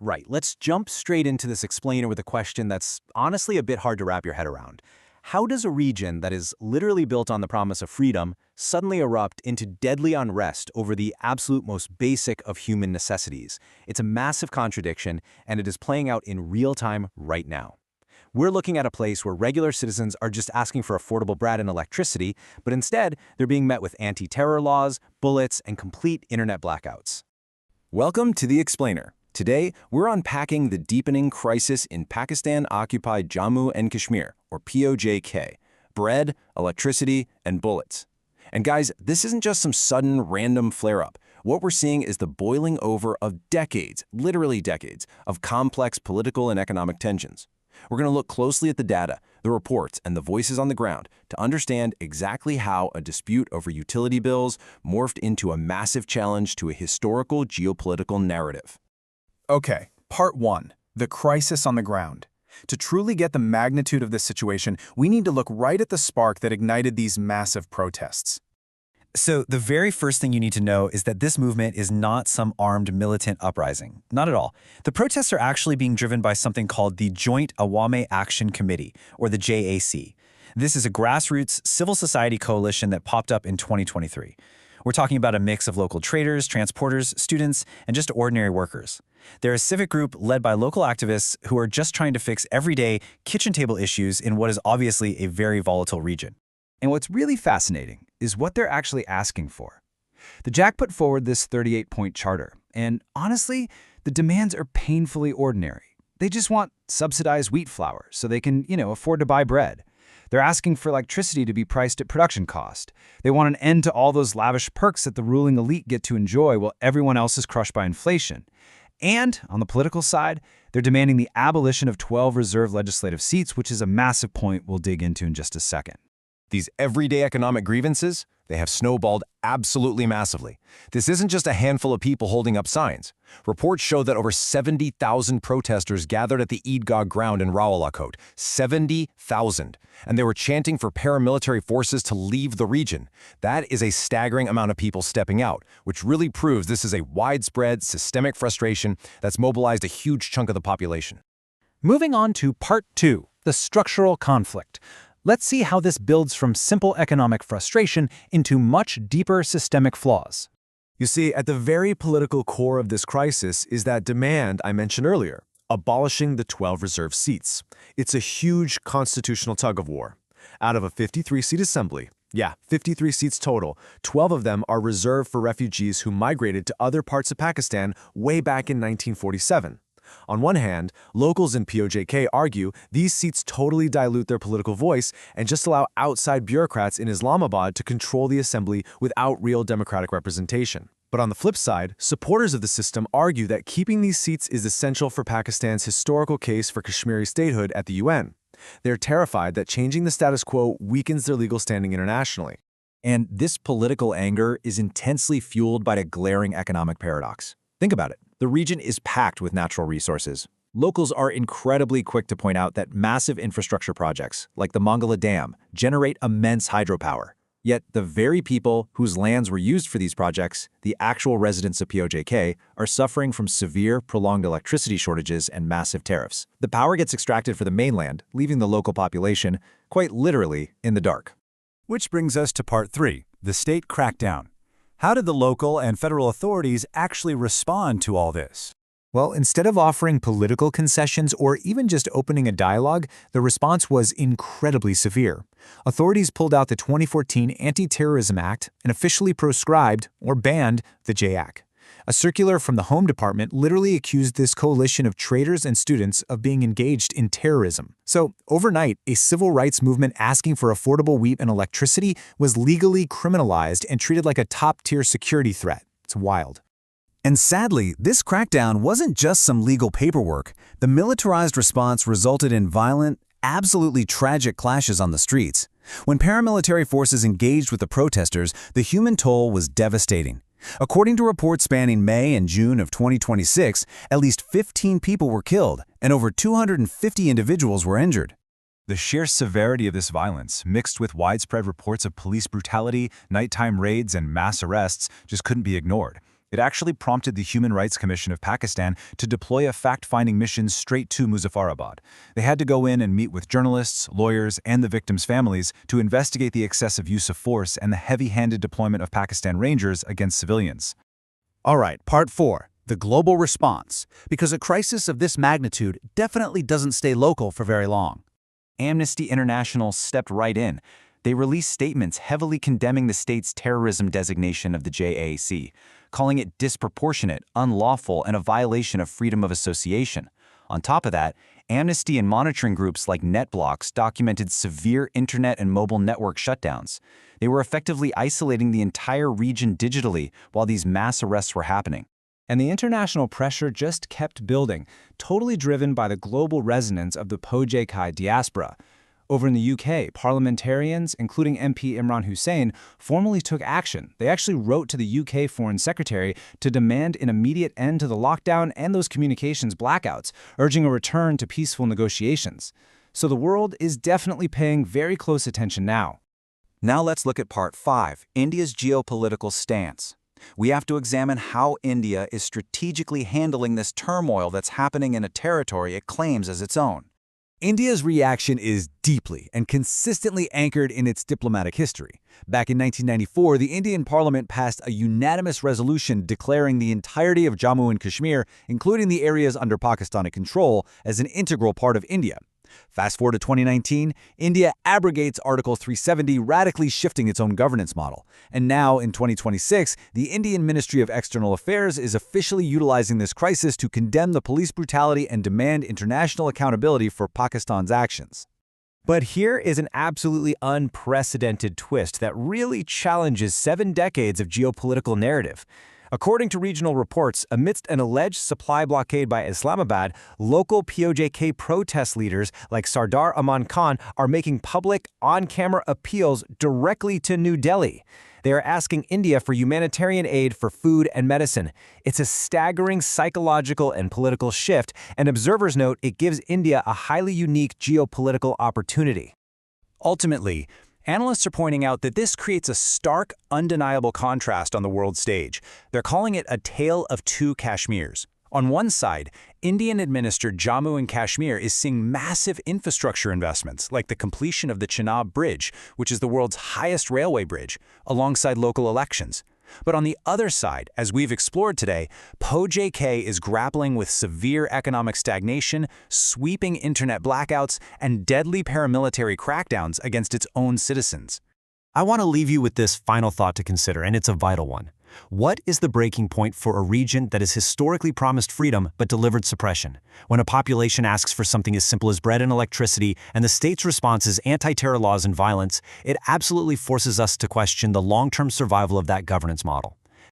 Right, let's jump straight into this explainer with a question that's honestly a bit hard to wrap your head around. How does a region that is literally built on the promise of freedom suddenly erupt into deadly unrest over the absolute most basic of human necessities? It's a massive contradiction, and it is playing out in real time right now. We're looking at a place where regular citizens are just asking for affordable bread and electricity, but instead they're being met with anti-terror laws, bullets, and complete internet blackouts. Welcome to The Explainer. Today, we're unpacking the deepening crisis in Pakistan-occupied Jammu and Kashmir, or POJK, bread, electricity, and bullets. And guys, this isn't just some sudden, random flare-up. What we're seeing is the boiling over of decades, literally decades, of complex political and economic tensions. We're going to look closely at the data, the reports, and the voices on the ground to understand exactly how a dispute over utility bills morphed into a massive challenge to a historical geopolitical narrative. Okay, part 1, the crisis on the ground. To truly get the magnitude of this situation, we need to look right at the spark that ignited these massive protests. So the very first thing you need to know is that this movement is not some armed militant uprising. Not at all. The protests are actually being driven by something called the Joint Awami Action Committee, or the JAC. This is a grassroots civil society coalition that popped up in 2023. We're talking about a mix of local traders, transporters, students, and just ordinary workers. They're a civic group led by local activists who are just trying to fix everyday kitchen table issues in what is obviously a very volatile region. And what's really fascinating is what they're actually asking for. The JAC put forward this 38-point charter, and honestly, the demands are painfully ordinary. They just want subsidized wheat flour so they can, afford to buy bread. They're asking for electricity to be priced at production cost. They want an end to all those lavish perks that the ruling elite get to enjoy while everyone else is crushed by inflation. And, on the political side, they're demanding the abolition of 12 reserved legislative seats, which is a massive point we'll dig into in just a second. These everyday economic grievances, they have snowballed absolutely massively. This isn't just a handful of people holding up signs. Reports show that over 70,000 protesters gathered at the Eidgah ground in Rawalakot. 70,000. And they were chanting for paramilitary forces to leave the region. That is a staggering amount of people stepping out, which really proves this is a widespread, systemic frustration that's mobilized a huge chunk of the population. Moving on to part 2, the structural conflict. Let's see how this builds from simple economic frustration into much deeper systemic flaws. You see, at the very political core of this crisis is that demand I mentioned earlier, abolishing the 12 reserved seats. It's a huge constitutional tug-of-war. Out of a 53-seat assembly, 53 seats total, 12 of them are reserved for refugees who migrated to other parts of Pakistan way back in 1947. On one hand, locals in POJK argue these seats totally dilute their political voice and just allow outside bureaucrats in Islamabad to control the assembly without real democratic representation. But on the flip side, supporters of the system argue that keeping these seats is essential for Pakistan's historical case for Kashmiri statehood at the UN. They're terrified that changing the status quo weakens their legal standing internationally. And this political anger is intensely fueled by a glaring economic paradox. Think about it. The region is packed with natural resources. Locals are incredibly quick to point out that massive infrastructure projects, like the Mangala Dam, generate immense hydropower. Yet the very people whose lands were used for these projects, the actual residents of POJK, are suffering from severe, prolonged electricity shortages and massive tariffs. The power gets extracted for the mainland, leaving the local population, quite literally, in the dark. Which brings us to part 3, the state crackdown. How did the local and federal authorities actually respond to all this? Well, instead of offering political concessions or even just opening a dialogue, the response was incredibly severe. Authorities pulled out the 2014 Anti-Terrorism Act and officially proscribed or banned the JAC. A circular from the Home Department literally accused this coalition of traitors and students of being engaged in terrorism. So, overnight, a civil rights movement asking for affordable wheat and electricity was legally criminalized and treated like a top-tier security threat. It's wild. And sadly, this crackdown wasn't just some legal paperwork. The militarized response resulted in violent, absolutely tragic clashes on the streets. When paramilitary forces engaged with the protesters, the human toll was devastating. According to reports spanning May and June of 2026, at least 15 people were killed and over 250 individuals were injured. The sheer severity of this violence, mixed with widespread reports of police brutality, nighttime raids, and mass arrests, just couldn't be ignored. It actually prompted the Human Rights Commission of Pakistan to deploy a fact-finding mission straight to Muzaffarabad. They had to go in and meet with journalists, lawyers, and the victims' families to investigate the excessive use of force and the heavy-handed deployment of Pakistan Rangers against civilians. All right, part 4, the global response, because a crisis of this magnitude definitely doesn't stay local for very long. Amnesty International stepped right in. They released statements heavily condemning the state's terrorism designation of the JAC, calling it disproportionate, unlawful, and a violation of freedom of association. On top of that, amnesty and monitoring groups like NetBlocks documented severe internet and mobile network shutdowns. They were effectively isolating the entire region digitally while these mass arrests were happening. And the international pressure just kept building, totally driven by the global resonance of the pojk diaspora. Over in the UK, parliamentarians, including MP Imran Hussain, formally took action. They actually wrote to the UK Foreign Secretary to demand an immediate end to the lockdown and those communications blackouts, urging a return to peaceful negotiations. So the world is definitely paying very close attention now. Now let's look at part 5, India's geopolitical stance. We have to examine how India is strategically handling this turmoil that's happening in a territory it claims as its own. India's reaction is deeply and consistently anchored in its diplomatic history. Back in 1994, the Indian Parliament passed a unanimous resolution declaring the entirety of Jammu and Kashmir, including the areas under Pakistani control, as an integral part of India. Fast forward to 2019, India abrogates Article 370, radically shifting its own governance model. And now, in 2026, the Indian Ministry of External Affairs is officially utilizing this crisis to condemn the police brutality and demand international accountability for Pakistan's actions. But here is an absolutely unprecedented twist that really challenges 7 decades of geopolitical narrative. According to regional reports, amidst an alleged supply blockade by Islamabad, local POJK protest leaders like Sardar Aman Khan are making public, on-camera appeals directly to New Delhi. They are asking India for humanitarian aid for food and medicine. It's a staggering psychological and political shift, and observers note it gives India a highly unique geopolitical opportunity. Ultimately, analysts are pointing out that this creates a stark, undeniable contrast on the world stage. They're calling it a tale of 2 Kashmirs. On one side, Indian-administered Jammu and Kashmir is seeing massive infrastructure investments, like the completion of the Chenab Bridge, which is the world's highest railway bridge, alongside local elections. But on the other side, as we've explored today, pojk is grappling with severe economic stagnation, sweeping internet blackouts, and deadly paramilitary crackdowns against its own citizens. I want to leave you with this final thought to consider, and it's a vital one. What is the breaking point for a region that has historically promised freedom but delivered suppression? When a population asks for something as simple as bread and electricity, and the state's response is anti-terror laws and violence, it absolutely forces us to question the long-term survival of that governance model.